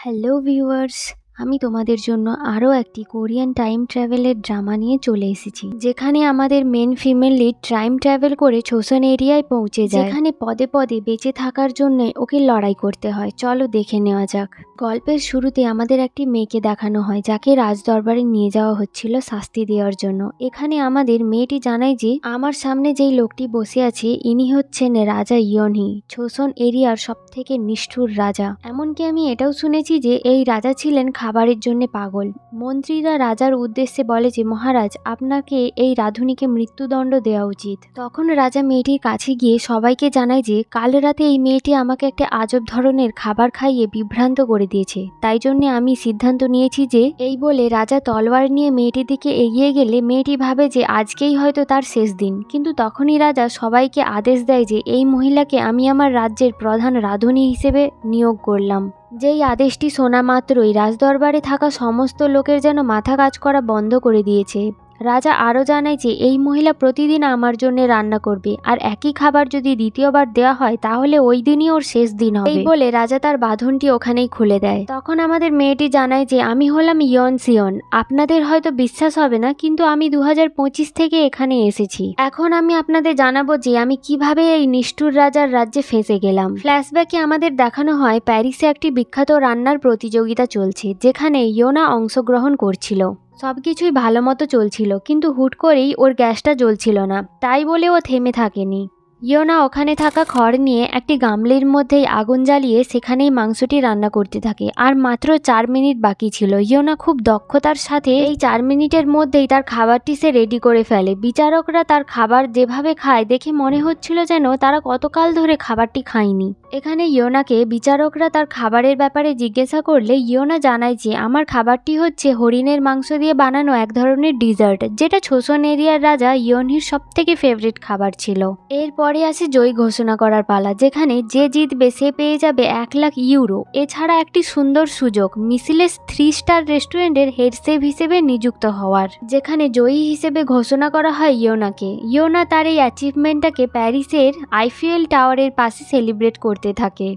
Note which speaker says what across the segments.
Speaker 1: Hello viewers, আমি তোমাদের জন্য আরও একটি কোরিয়ান টাইম ট্রাভেলের ড্রামা নিয়ে চলে এসেছি, যেখানে আমাদের main female lead time travel করে ছোসন এরিয়ায় পৌঁছে যায়, যেখানে পদে পদে বেঁচে থাকার জন্য ওকে লড়াই করতে হয়। চলো দেখে নেওয়া যাক। গল্পের শুরুতে আমাদের একটি মেয়েকে দেখানো হয়, যাকে রাজদরবারে নিয়ে যাওয়া হচ্ছিল শাস্তি দেওয়ার জন্য। এখানে আমাদের মেয়েটি জানায় যে আমার সামনে যেই লোকটি বসে আছে ইনি হচ্ছেন রাজা ইয়নহি, ছোসন এরিয়ার সব থেকে নিষ্ঠুর রাজা। এমনকি আমি এটাও শুনেছি যে এই রাজা ছিলেন খাবারের জন্য পাগল। মন্ত্রীরা রাজার উদ্দেশ্যে বলে যে মহারাজ, আপনাকে এই রাঁধুনিকে মৃত্যুদণ্ড দেওয়া উচিত। তখন রাজা মেয়েটির কাছে গিয়ে সবাইকে জানায় যে কাল রাতে এই মেয়েটি আমাকে একটা আজব ধরনের খাবার খাইয়ে বিভ্রান্ত করে দিয়েছে, তাই জন্য আমি সিদ্ধান্ত নিয়েছি যে এই বলে রাজা তলোয়ার নিয়ে মেয়েটির দিকে এগিয়ে গেলে মেয়েটি ভাবে যে আজকেই হয়তো তার শেষ দিন। কিন্তু তখনই রাজা সবাইকে আদেশ দেয় যে এই মহিলাকে আমি আমার রাজ্যের প্রধান রাঁধুনি হিসেবে নিয়োগ করলাম। যেই আদেশটি শোনা মাত্রই রাজদরবারে থাকা সমস্ত লোকের যেন মাথা কাজ করা বন্ধ করে দিয়েছে। রাজা আরও জানায় যে এই মহিলা প্রতিদিন আমার জন্য রান্না করবে, আর একই খাবার যদি দ্বিতীয়বার দেওয়া হয় তাহলে ওই দিনই ওর শেষ দিন হবে। এই বলে রাজা তার বাঁধনটি ওখানেই খুলে দেয়। তখন আমাদের মেয়েটি জানায় যে আমি হলাম ইয়ন সিয়ন। আপনাদের হয়তো বিশ্বাস হবে না, কিন্তু আমি 2025 থেকে এখানে এসেছি। এখন আমি আপনাদের জানাবো যে আমি কিভাবে এই নিষ্ঠুর রাজার রাজ্যে ফেঁসে গেলাম। ফ্ল্যাশব্যাকে আমাদের দেখানো হয় প্যারিসে একটি বিখ্যাত রান্নার প্রতিযোগিতা চলছে, যেখানে ইয়োনা অংশগ্রহণ করছিল। সবকিছুই ভালো মতো চলছিল, কিন্তু হুট করেই ওর গ্যাসটা জ্বলছিল না, তাই বলে ও থেমে থাকেনি। ইয়োনা ওখানে থাকা খড় নিয়ে একটি গামলির মধ্যেই আগুন জ্বালিয়ে সেখানেই মাংসটি রান্না করতে থাকে। আর মাত্র 4 মিনিট বাকি ছিল। ইয়োনা খুব দক্ষতার সাথে এই 4 মিনিটের মধ্যেই তার খাবারটি সে রেডি করে ফেলে। বিচারকরা তার খাবার যেভাবে খায় দেখে মনে হচ্ছিল যেন তারা কতকাল ধরে খাবারটি খায়নি। এখানে ইয়োনাকে বিচারকরা তার খাবারের ব্যাপারে জিজ্ঞাসা করলে ইয়োনা জানায় যে আমার খাবারটি হচ্ছে হরিণের মাংস দিয়ে বানানো এক ধরনের ডিজার্ট, যেটা ছোসন এরিয়ার রাজা ইয়নহির সবথেকে ফেভারিট খাবার ছিল। এরপরে আসে জয়ী ঘোষণা করার পালা, যেখানে যে জিতবে সে পেয়ে যাবে 1 লাখ ইউরো, এছাড়া একটি সুন্দর সুযোগ মিসেলেস 3 স্টার রেস্টুরেন্টের হেড শেফ হিসেবে নিযুক্ত হওয়ার, যেখানে জয়ী হিসেবে ঘোষণা করা হয় ইয়োনাকে। ইয়োনা তার এই অ্যাচিভমেন্টটাকে প্যারিসের আইফেল টাওয়ারের পাশে সেলিব্রেট করতে থাকে।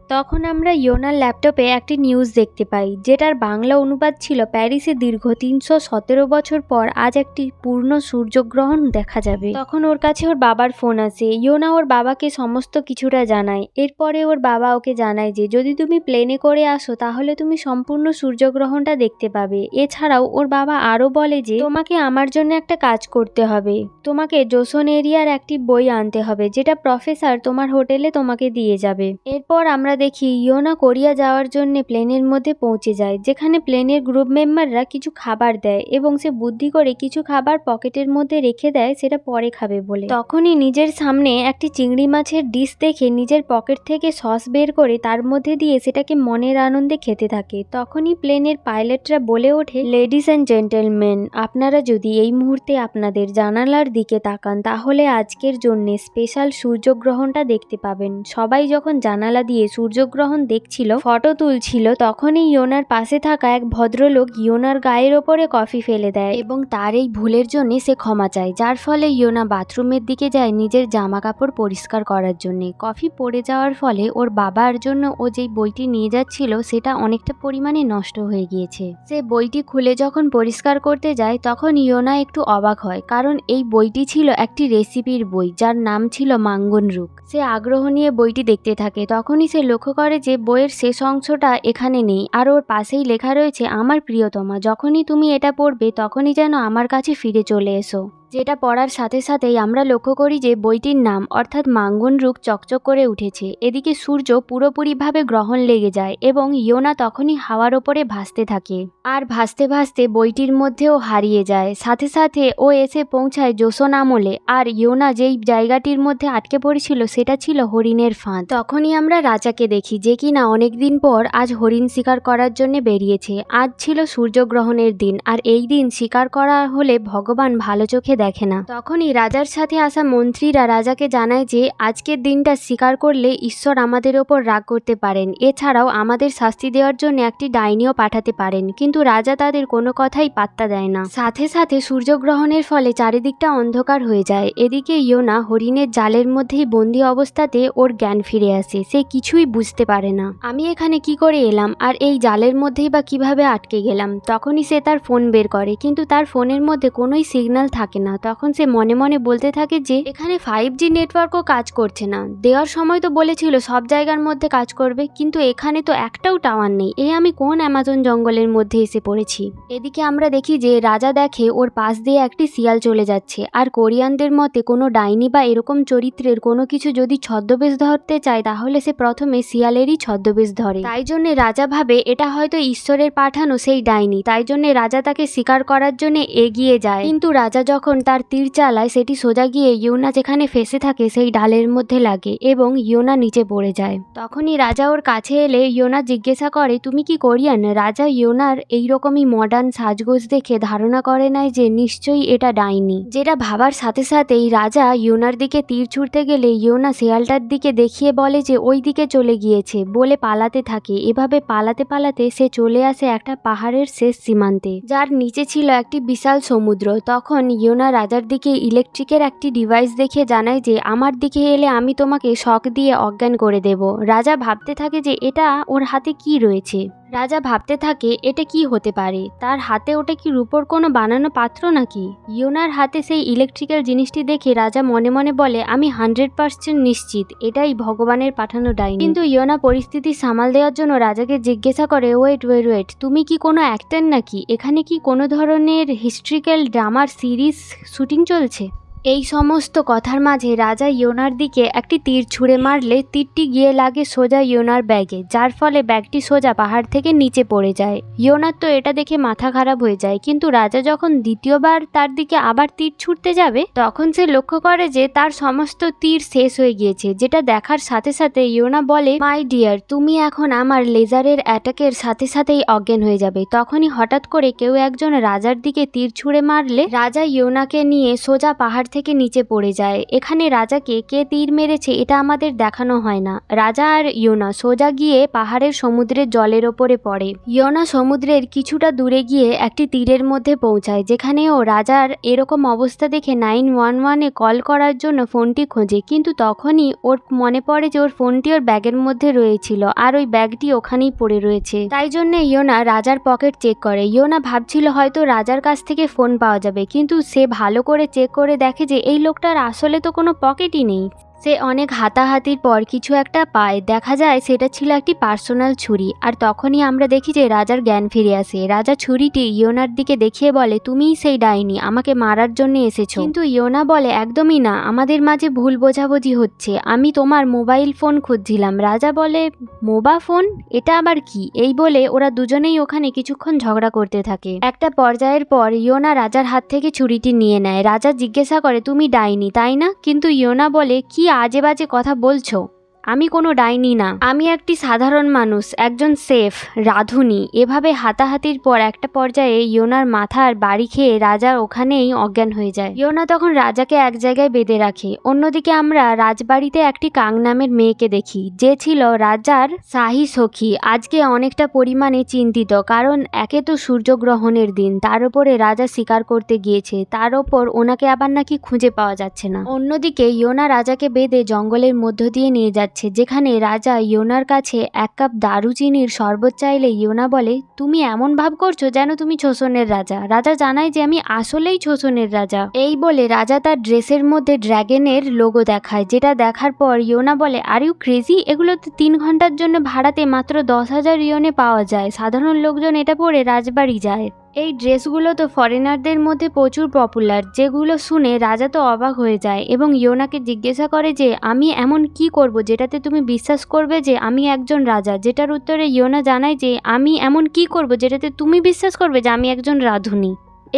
Speaker 1: তখন আমরা ইয়োনার ল্যাপটপে একটি নিউজ দেখতে পাই, যেটার বাংলা অনুবাদ ছিল প্যারিসে দীর্ঘ 317 বছর পর আজ একটি পূর্ণ সূর্যগ্রহণ দেখা যাবে। তখন ওর কাছে ওর বাবার ফোন আসে। ইয়োনা ওর বাবাকে সমস্ত কিছুটা জানায়। এরপরে ওর বাবা ওকে জানায় যে যদি তুমি প্লেনে করে আসো তাহলে তুমি সম্পূর্ণ সূর্যগ্রহণটা দেখতে পাবে। এছাড়াও ওর বাবা আরও বলে যে তোমাকে আমার জন্য একটা কাজ করতে হবে, তোমাকে জোসন এরিয়ার একটি বই আনতে হবে, যেটা প্রফেসর তোমার হোটেলে তোমাকে দিয়ে যাবে। এরপর আমরা দেখি ইয়োনা কোরিয়া যাওয়ার জন্য প্লেনের মধ্যে পৌঁছে যায়, যেখানে প্লেনের গ্রুপ মেম্বাররা কিছু খাবার দেয় এবং সে বুদ্ধি করে কিছু খাবার পকেটের মধ্যে রেখে দেয় সেটা পরে খাবে বলে। তখনই নিজের সামনে একটি চিংড়ি মাছের ডিশ দেখে নিজের পকেট থেকে সস বের করে তার মধ্যে দিয়ে সেটাকে মনের আনন্দে খেতে থাকে। তখনই প্লেনের পাইলটরা বলে ওঠে, লেডিস অ্যান্ড জেন্টলম্যান, আপনারা যদি এই মুহূর্তে আপনাদের জানালার দিকে তাকান তাহলে আজকের জন্য স্পেশাল সূর্যগ্রহণটা দেখতে পাবেন। সবাই যখন জানালা দিয়ে সূর্যগ্রহণ দেখছিল, ফটো তুলছিল, তখনই ইয়োনার পাশে থাকা এক ভদ্রলোক ইয়োনার গায়ের ওপরে কফি ফেলে দেয় এবং তার এই ভুলের জন্য সে ক্ষমা চায়, যার ফলে ইয়োনা বাথরুমের দিকে যায় নিজের জামা কাপড় পরিষ্কার করার জন্য। কফি পড়ে যাওয়ার ফলে ওর বাবার জন্য ও যেই বইটি নিয়ে যাচ্ছিল সেটা অনেকটা পরিমাণে নষ্ট হয়ে গিয়েছে। সে বইটি খুলে যখন পরিষ্কার করতে যায় তখন ইয়োনা একটু অবাক হয়, কারণ এই বইটি ছিল একটি রেসিপির বই যার নাম ছিল মাঙ্গনরুক। সে আগ্রহ নিয়ে বইটি দেখতে থাকে। তখনই সে লক্ষ্য করে যে বইয়ের শেষ অংশটা এখানে নেই, আর ওর পাশেই লেখা রয়েছে, আমার প্রিয়তমা, যখনই তুমি এটা পড়বে তখনই যেন আমার কাছে ফিরে চলে এসো। যেটা পড়ার সাথে সাথেই আমরা লক্ষ্য করি যে বইটির নাম অর্থাৎ মাঙ্গনরুক চকচক করে উঠেছে। এদিকে সূর্য পুরোপুরিভাবে গ্রহণ লেগে যায় এবং ইয়োনা তখনই হাওয়ার ওপরে ভাসতে থাকে, আর ভাসতে ভাসতে বইটির মধ্যেও হারিয়ে যায়। সাথে সাথে ও এসে পৌঁছায় জোসন আমলে, আর ইয়োনা যেই জায়গাটির মধ্যে আটকে পড়েছিল সেটা ছিল হরিণের ফাঁদ। তখনই আমরা রাজাকে দেখি, যে কিনা অনেকদিন পর আজ হরিণ শিকার করার জন্য বেরিয়েছে। আজ ছিল সূর্যগ্রহণের দিন, আর এই দিন শিকার করা হলে ভগবান ভালো চোখে দেখে না। তখনই রাজার সাথে আসা মন্ত্রীরা রাজাকে জানায় যে আজকের দিনটা স্বীকার করলে ঈশ্বর আমাদের ওপর রাগ করতে পারেন, এছাড়াও আমাদের শাস্তি দেওয়ার জন্য একটি ডাইনিও পাঠাতে পারেন। কিন্তু রাজা তাদের কোনো কথাই পাত্তা দেয় না। সাথে সাথে সূর্যগ্রহণের ফলে চারিদিকটা অন্ধকার হয়ে যায়। এদিকে ইয়োনা হরিণের জালের মধ্যেই বন্দি অবস্থাতে ওর জ্ঞান ফিরে আসে। সে কিছুই বুঝতে পারে না, আমি এখানে কি করে এলাম আর এই জালের মধ্যেই বা কিভাবে আটকে গেলাম। তখনই সে তার ফোন বের করে, কিন্তু তার ফোনের মধ্যে কোনোই সিগন্যাল থাকে না। তখন সে মনে মনে বলতে থাকে যে এখানে 5G নেটওয়ার্কও কাজ করছে না। দেওয়ার সময় তো বলেছিল সব জায়গার মধ্যে কাজ করবে, কিন্তু এখানে তো একটাও টাওয়ার নেই। আমি কোন অ্যামাজন জঙ্গলের মধ্যে এসে পড়েছি। এদিকে আমরা দেখি যে রাজা দেখে ওর পাশ দিয়ে একটি শিয়াল চলে যাচ্ছে, আর কোরিয়ানদের মতে কোনো ডাইনি বা এরকম চরিত্রের কোনো কিছু যদি ছদ্মবেশ ধরতে চায় তাহলে সে প্রথমে শিয়ালেরই ছদ্মবেশ ধরে। তাই জন্যে রাজা ভাবে এটা হয়তো ঈশ্বরের পাঠানো সেই ডাইনি, তাই জন্যে রাজা তাকে শিকার করার জন্য এগিয়ে যায়। কিন্তু রাজা যখন তার তীর চালায় সেটি সোজা গিয়ে ইয়োনা যেখানে ফেসে থাকে সেই ডালের মধ্যে লাগে এবং ইয়োনা নিচে পড়ে যায়। তখনই রাজা ওর কাছে এলে ইয়োনা জিজ্ঞাসা করে তুমি কি কোরিয়ান? রাজা ইয়োনার এইরকমই মডার্ন সাজগোজ দেখে ধারণা করে নেয় যে নিশ্চয়ই এটা ডাইনি। যেটা ভাবার সাথে সাথেই রাজা ইয়োনার দিকে তীর ছুঁড়তে গেলে ইয়োনা শেয়ালটার দিকে দেখিয়ে বলে যে ওই দিকে চলে গিয়েছে, বলে পালাতে থাকে। এভাবে পালাতে পালাতে সে চলে আসে একটা পাহাড়ের শেষ সীমান্তে, যার নিচে ছিল একটি বিশাল সমুদ্র। তখন ইয়োনা রাজার দিকে ইলেকট্রিকের একটি ডিভাইস দেখে জানায় যে আমার দিকে এলে আমি তোমাকে শক দিয়ে অজ্ঞান করে দেব। রাজা ভাবতে থাকে যে এটা ওর হাতে কি রয়েছে। রাজা ভাবতে থাকে এটা কি হতে পারে, তার হাতে ওটা কি রূপোর কোনো বানানো পাত্র নাকি? ইয়োনার হাতে সেই ইলেকট্রিক্যাল জিনিসটি দেখে রাজা মনে মনে বলে আমি 100% নিশ্চিত এটাই ভগবানের পাঠানো ডাইনি। কিন্তু ইয়োনা পরিস্থিতি সামাল দেওয়ার জন্য রাজাকে জিজ্ঞাসা করে ওয়েট, তুমি কি কোনো অ্যাক্টর নাকি? এখানে কি কোনো ধরনের হিস্ট্রিক্যাল ড্রামার সিরিজ শুটিং চলছে? এই সমস্ত কথার মাঝে রাজা ইয়োনার দিকে একটি তীর ছুঁড়ে মারলে তীরটি গিয়ে লাগে সোজা ইয়োনার ব্যাগে, যার ফলে ব্যাগটি সোজা পাহাড় থেকে নিচে পড়ে যায়। ইয়োনার তো এটা দেখে মাথা খারাপ হয়ে যায়, কিন্তু রাজা যখন দ্বিতীয়বার তার দিকে আবার তীর ছুঁড়তে যাবে তখন সে লক্ষ্য করে যে তার সমস্ত তীর শেষ হয়ে গিয়েছে। যেটা দেখার সাথে সাথে ইয়োনা বলে মাই ডিয়ার, তুমি এখন আমার লেজারের অ্যাটাকের সাথে সাথেই অজ্ঞান হয়ে যাবে। তখনই হঠাৎ করে কেউ একজন রাজার দিকে তীর ছুঁড়ে মারলে রাজা ইয়োনাকে নিয়ে সোজা পাহাড় থেকে নিচে পড়ে যায়। এখানে রাজাকে কে তীর মেরেছে এটা আমাদের দেখানো হয় না। রাজা আর ইয়োনা সোজা গিয়ে পাহাড়ের সমুদ্রের জলের ওপরে পড়ে। ইয়োনা সমুদ্রের কিছুটা দূরে গিয়ে একটি তীরের মধ্যে পৌঁছায়, যেখানে ও রাজার এরকম অবস্থা দেখে 911-এ কল করার জন্য ফোনটি খোঁজে। কিন্তু তখনই ওর মনে পড়ে যে ওর ফোনটি ওর ব্যাগের মধ্যে রয়েছিল আর ওই ব্যাগটি ওখানেই পড়ে রয়েছে। তাই জন্য ইয়োনা রাজার পকেট চেক করে। ইয়োনা ভাবছিল হয়তো রাজার কাছ থেকে ফোন পাওয়া যাবে, কিন্তু সে ভালো করে চেক করে দেখে যে এই লোকটার আসলে তো কোনো পকেটই নেই। সে অনেক হাতাহাতির পর কিছু একটা পায়, দেখা যায় সেটা ছিল একটি পার্সোনাল ছুরি। আর তখনই আমরা দেখি যে রাজার জ্ঞান ফিরে আসে। রাজা ছুরিটি ইয়োনার দিকে দেখিয়ে বলে তুমিই সেই ডাইনি, আমাকে মারার জন্য এসেছো। কিন্তু ইয়োনা বলে একদমই না, আমাদের মাঝে ভুল বোঝাবুঝি হচ্ছে, আমি তোমার মোবাইল ফোন খুঁজছিলাম। রাজা বলে মোবা ফোন, এটা আবার কি? এই বলে ওরা দুজনেই ওখানে কিছুক্ষণ ঝগড়া করতে থাকে। একটা পর্যায়ের পর ইয়োনা রাজার হাত থেকে ছুরিটি নিয়ে নেয়। রাজা জিজ্ঞাসা করে তুমি ডাইনি তাই না? কিন্তু ইয়োনা বলে কি আজে বাজে কথা বলছো, আমি কোনো ডাইনি না, আমি একটি সাধারণ মানুষ, একজন সেফ রাঁধুনি। এভাবে হাতাহাতির পর একটা পর্যায়ে ইয়োনার মাথার বাড়ি খেয়ে রাজা ওখানেই অজ্ঞান হয়ে যায়। ইয়োনা তখন রাজাকে এক জায়গায় বেঁধে রাখে। অন্যদিকে আমরা রাজবাড়িতে একটি কাং নামের মেয়েকে দেখি, যে ছিল রাজার শাহী সখী। আজকে অনেকটা পরিমাণে চিন্তিত, কারণ একে তো সূর্যগ্রহণের দিন, তার উপরে রাজা শিকার করতে গিয়েছে, তার ওপর ওনাকে আবার নাকি খুঁজে পাওয়া যাচ্ছে না। অন্যদিকে ইয়োনা রাজাকে বেঁধে জঙ্গলের মধ্য দিয়ে নিয়ে যাচ্ছে, যেখানে রাজা ইয়োনার কাছে 1 কাপ দারুচিনির শরবত চাইলে ইয়োনা বলে তুমি এমন ভাব করছো যেন তুমি ছোসনের রাজা। রাজা জানায় যে আমি আসলেই ছোসনের রাজা। এই বলে রাজা তার ড্রেসের মধ্যে ড্র্যাগনের লোগো দেখায়, যেটা দেখার পর ইয়োনা বলে আর ইউ ক্রেজি, এগুলো তো 3 ঘন্টার জন্য ভাড়াতে মাত্র 10,000 ইয়নে পাওয়া যায়, সাধারণ লোকজন এটা পরে রাজবাড়ি যায়। এই ড্রেসগুলো তো ফরেনারদের মধ্যে প্রচুর পপুলার। যেগুলো শুনে রাজা তো অবাক হয়ে যায় এবং ইয়োনাকে জিজ্ঞাসা করে যে আমি এমন কি করব যেটাতে তুমি বিশ্বাস করবে যে আমি একজন রাজা। যেটার উত্তরে ইয়োনা জানায় যে আমি এমন কি করব যেটাতে তুমি বিশ্বাস করবে যে আমি একজন রাঁধুনি।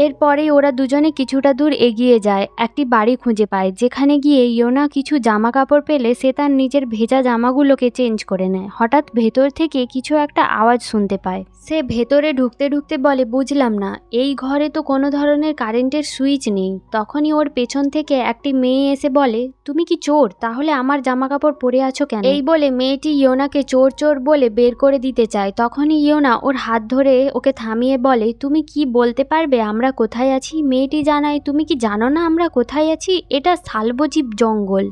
Speaker 1: এরপরেই ওরা দুজনে কিছুটা দূর এগিয়ে যায়, একটি বাড়ি খুঁজে পায়, যেখানে গিয়ে ইয়োনা কিছু জামা কাপড় পেলে সে তার নিজের ভেজা জামাগুলোকে চেঞ্জ করে নেয়। হঠাৎ ভেতর থেকে কিছু একটা আওয়াজ শুনতে পায়। সে ভেতরে ঢুকতে ঢুকতে বলে, বুঝলাম না, এই ঘরে তো কোনো ধরনের কারেন্টের সুইচ নেই। তখনই ওর পেছন থেকে একটি মেয়ে এসে বলে, তুমি কি চোর? তাহলে আমার জামা কাপড় পরে আছো কেন? এই বলে মেয়েটি ইয়োনাকে চোর চোর বলে বের করে দিতে চায়। তখনই ইয়োনা ওর হাত ধরে ওকে থামিয়ে বলে, তুমি কি বলতে পারবে আমরা কোথায় আছি? মেয়েটি জানায়, তুমি কি জানো না আমরা কোথায় আছি? এটা শালবজীব জঙ্গল।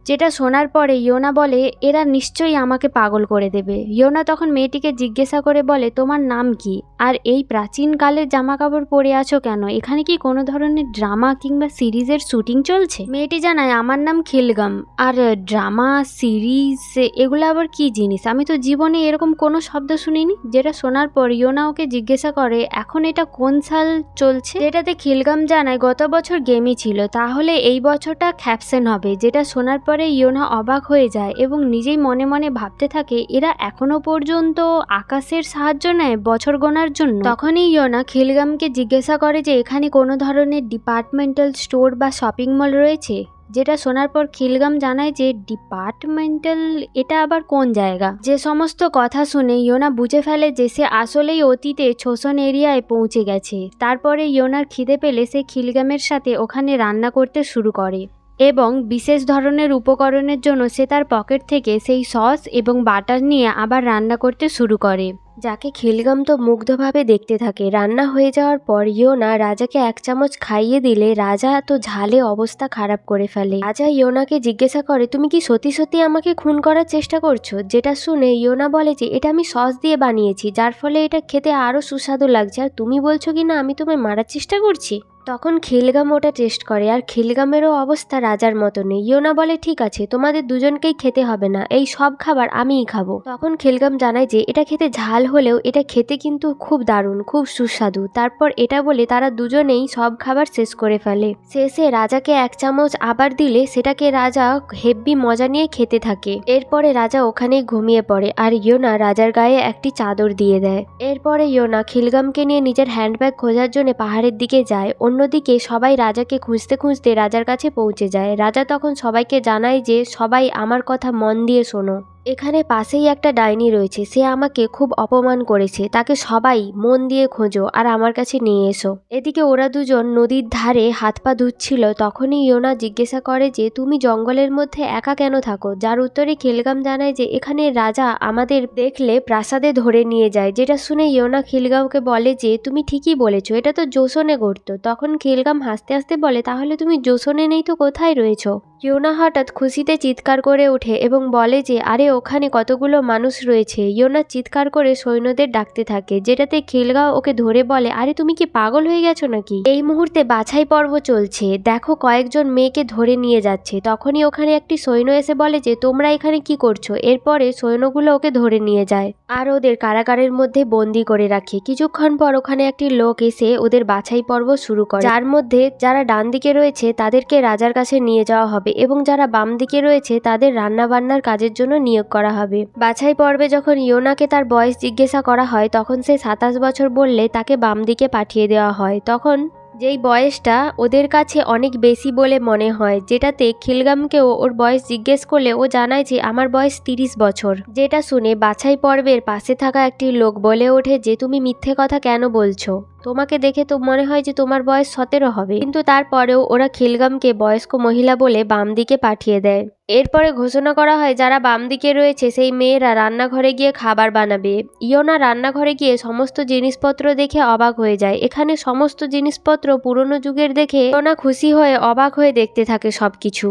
Speaker 1: যেটা শোনার পরে ইয়োনা বলে, এরা নিশ্চয়ই আমাকে পাগল করে দেবে। ইয়োনা তখন মেয়েটিকে জিজ্ঞাসা করে বলে, তোমার নাম কি? আর এই প্রাচীনকালের জামা কাপড় পরে আছো কেন? এখানে কি কোনো ধরনের ড্রামা কিংবা সিরিজের শুটিং চলছে? মেয়েটি জানায়, আমার নাম খিলগাম। আর ড্রামা সিরিজ এগুলো আবার কি জিনিস? আমি তো জীবনে এরকম কোনো শব্দ শুনিনি। যেটা শোনার পর ইয়োনা ওকে জিজ্ঞাসা করে, এখন এটা কোন সাল চলছে? যেটাতে খিলগাম জানায়, গত বছর গেমই ছিল, তাহলে এই বছরটা ক্যাপশন হবে। যেটা শোনার পরে ইয়োনা অবাক হয়ে যায় এবং নিজেই মনে মনে ভাবতে থাকে, এরা এখনো পর্যন্ত আকাশের সাহায্য নেয় বছর গোনার জন্য। তখনই ইয়োনা খিলগামকে জিজ্ঞাসা করে যে এখানে কোনো ধরনের ডিপার্টমেন্টাল স্টোর বা শপিং মল রয়েছে? যেটা শোনার পর খিলগাম জানায় যে ডিপার্টমেন্টাল এটা আবার কোন জায়গা? যে সমস্ত কথা শুনে ইয়োনা বুঝে ফেলে যে সে আসলেই অতীতে ছোসন এরিয়ায় পৌঁছে গেছে। তারপরে ইয়োনার খিদে পেলে সে খিলগামের সাথে ওখানে রান্না করতে শুরু করে এবং বিশেষ ধরনের উপকরণের জন্য সে তার পকেট থেকে সেই সস এবং বাটার নিয়ে আবার রান্না করতে শুরু করে, যাকে খিলগাম তো মুগ্ধভাবে দেখতে থাকে। রান্না হয়ে যাওয়ার পর ইয়োনা রাজাকে 1 চামচ খাইয়ে দিলে রাজা তো ঝালে অবস্থা খারাপ করে ফেলে। রাজা ইয়োনাকে জিজ্ঞাসা করে, তুমি কি সত্যি সত্যি আমাকে খুন করার চেষ্টা করছো? যেটা শুনে ইয়োনা বলে যে এটা আমি সস দিয়ে বানিয়েছি, যার ফলে এটা খেতে আরও সুস্বাদু লাগছে, আর তুমি বলছো কি না আমি তোমায় মারার চেষ্টা করছি? তখন খিলগাম ওটা টেস্ট করে, আর খিলগামেরও অবস্থা রাজার মতনই। ইয়োনা বলে, ঠিক আছে, তোমাদের দুজনকেই খেতে হবে না, এই সব খাবার আমিই খাবো। তখন খিলগাম জানায় যে এটা খেতে ঝাল হলেও এটা খেতে কিন্তু খুব দারুণ, খুব সুস্বাদু। তারপর এটা বলে তারা দুজনেই সব খাবার শেষ করে ফেলে। শেষে রাজাকে 1 চামচ আবার দিলে সেটাকে রাজা হেব্বি মজা নিয়ে খেতে থাকে। এরপরে রাজা ওখানেই ঘুমিয়ে পড়ে, আর ইয়োনা রাজার গায়ে একটি চাদর দিয়ে দেয়। এরপরে ইয়োনা খিলগামকে নিয়ে নিজের হ্যান্ডব্যাগ খোঁজার জন্য পাহাড়ের দিকে যায়। অন্যদিকে সবাই রাজাকে খুঁজতে খুঁজতে রাজার কাছে পৌঁছে যায়। রাজা তখন সবাইকে জানায় যে সবাই আমার কথা মন দিয়ে শোনো, এখানে পাশেই একটা ডাইনি রয়েছে, সে আমাকে খুব অপমান করেছে, তাকে সবাই মন দিয়ে খোঁজো আর আমার কাছে নিয়ে এসো। এদিকে ওরা দুজন নদীর ধারে হাত পা ধুচ্ছিল। তখনই ইয়োনা জিজ্ঞাসা করে যে তুমি জঙ্গলের মধ্যে একা কেন থাকো? যার উত্তরে খিলগাম জানায় যে এখানে রাজা আমাদের দেখলে প্রাসাদে ধরে নিয়ে যায়। যেটা শুনে ইয়োনা খিলগামকে বলে যে তুমি ঠিকই বলেছো, এটা তো জোসনে ঘটতো। তখন খিলগাম হাসতে হাসতে বলে, তাহলে তুমি জোসনে নেই তো কোথায় রয়েছো? ইয়োনা হঠাৎ খুশিতে চিৎকার করে ওঠে এবং বলে যে আরে ওখানে কতগুলো মানুষ রয়েছে। ইয়োনা চিৎকার করে সৈন্যদের ডাকতে থাকে, যেটাতে খিলগাঁও ওকে ধরে বলে, আরে তুমি কি পাগল হয়ে গেছো নাকি? এই মুহূর্তে বাছাই পর্ব চলছে, দেখো কয়েকজন মেয়েকে ধরে নিয়ে যাচ্ছে। তখনই ওখানে একটি সৈন্য এসে বলে যে তোমরা এখানে কি করছো? এরপরে সৈন্যগুলো ওকে ধরে নিয়ে যায় আর ওদের কারাগারের মধ্যে বন্দি করে রাখে। কিছুক্ষণ পর ওখানে একটি লোক এসে ওদের বাছাই পর্ব শুরু করে, যার মধ্যে যারা ডান দিকে রয়েছে তাদেরকে রাজার কাছে নিয়ে যাওয়া হবে এবং যারা বাম দিকে রয়েছে তাদের রান্না বান্নার কাজের জন্য নিয়োগ করা হবে। বাছাই পর্বে যখন ইয়োনাকে তার বয়স জিজ্ঞাসা করা হয় তখন সে 27 বছর বললে তাকে বাম দিকে পাঠিয়ে দেওয়া হয়। তখন যেই বয়সটা ওদের কাছে অনেক বেশি বলে মনে হয়, যেটাতে খিলগামকেও ওর বয়স জিজ্ঞেস করলে ও জানায় যে আমার বয়স 30 বছর। যেটা শুনে বাছাই পর্বের পাশে থাকা একটি লোক বলে ওঠে যে তুমি মিথ্যে কথা কেন বলছো? তোমাকে দেখে তো মনে হয় যে তোমার বয়স 17 হবে। কিন্তু তারপরেও ওরা খিলগামকে বয়স্ক মহিলা বলে বাম দিকে পাঠিয়ে দেয়। এরপরে ঘোষণা করা হয় যারা বাম দিকে রয়েছে সেই মেয়েরা রান্নাঘরে গিয়ে খাবার বানাবে। ইয়োনা রান্নাঘরে গিয়ে সমস্ত জিনিসপত্র দেখে অবাক হয়ে যায়। এখানে সমস্ত জিনিসপত্র পুরনো যুগের দেখে ইয়োনা খুশি হয়ে অবাক হয়ে দেখতে থাকে সবকিছু।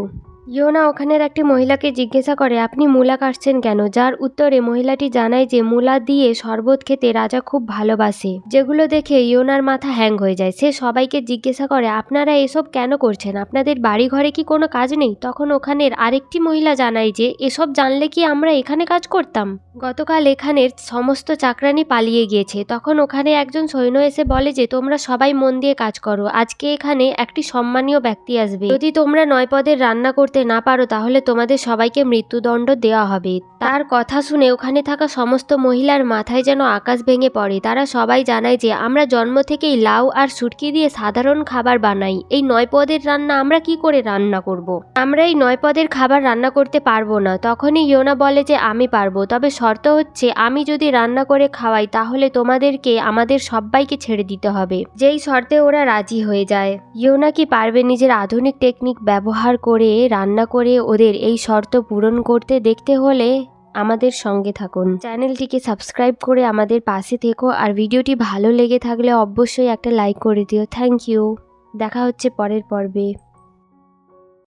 Speaker 1: ইয়োনা ওখানের একটি মহিলাকে জিজ্ঞাসা করে আপনি মূলা কাটছেন কেন? যার উত্তরে মহিলাটি জানায় যে মূলা দিয়ে শরবত খেতে রাজা খুব ভালোবাসে। যেগুলো দেখে ইয়োনার মাথা হ্যাং হয়ে যায়। সে সবাইকে জিজ্ঞাসা করে আপনারা এসব কেন করছেন? আপনাদের বাড়ি ঘরে কি কোনো কাজ নেই? তখন ওখানের আরেকটি মহিলা জানায় যে এসব জানলে কি আমরা এখানে কাজ করতাম? গতকাল এখানের সমস্ত চাকরানি পালিয়ে গিয়েছে। তখন ওখানে একজন সৈন্য এসে বলে যে তোমরা সবাই মন দিয়ে কাজ করো, আজকে এখানে একটি সম্মানীয় ব্যক্তি আসবে, যদি তোমরা 9 পদের রান্না করতে না পারো তাহলে তোমাদের সবাইকে মৃত্যুদণ্ড দেওয়া হবে। তার কথা শুনে ওখানে থাকা সমস্ত মহিলার মাথায় যেন আকাশ ভেঙে পড়ে। তারা সবাই জানায় যে আমরা জন্ম থেকেই লাউ আর শুটকি দিয়ে সাধারণ খাবার বানাই, এই 9 পদের রান্না আমরা কি করে রান্না করব। আমরা এই 9 পদের খাবার রান্না করতে পারবো না। তখনই ইয়োনা বলে যে আমি পারবো, তবে শর্ত হচ্ছে আমি যদি রান্না করে খাওয়াই তাহলে তোমাদেরকে আমাদের সবাইকে ছেড়ে দিতে হবে। যেই শর্তে ওরা রাজি হয়ে যায়। ইয়োনা কি পারবে নিজের আধুনিক টেকনিক ব্যবহার করে রান্না করে ওদের এই শর্ত পূরণ করতে? দেখতে হলে আমাদের সঙ্গে থাকুন। চ্যানেলটিকে সাবস্ক্রাইব করে আমাদের পাশে থেকো, আর ভিডিওটি ভালো লেগে থাকলে অবশ্যই একটা লাইক করে দিও। Thank you. দেখা হচ্ছে পরের পর্বে।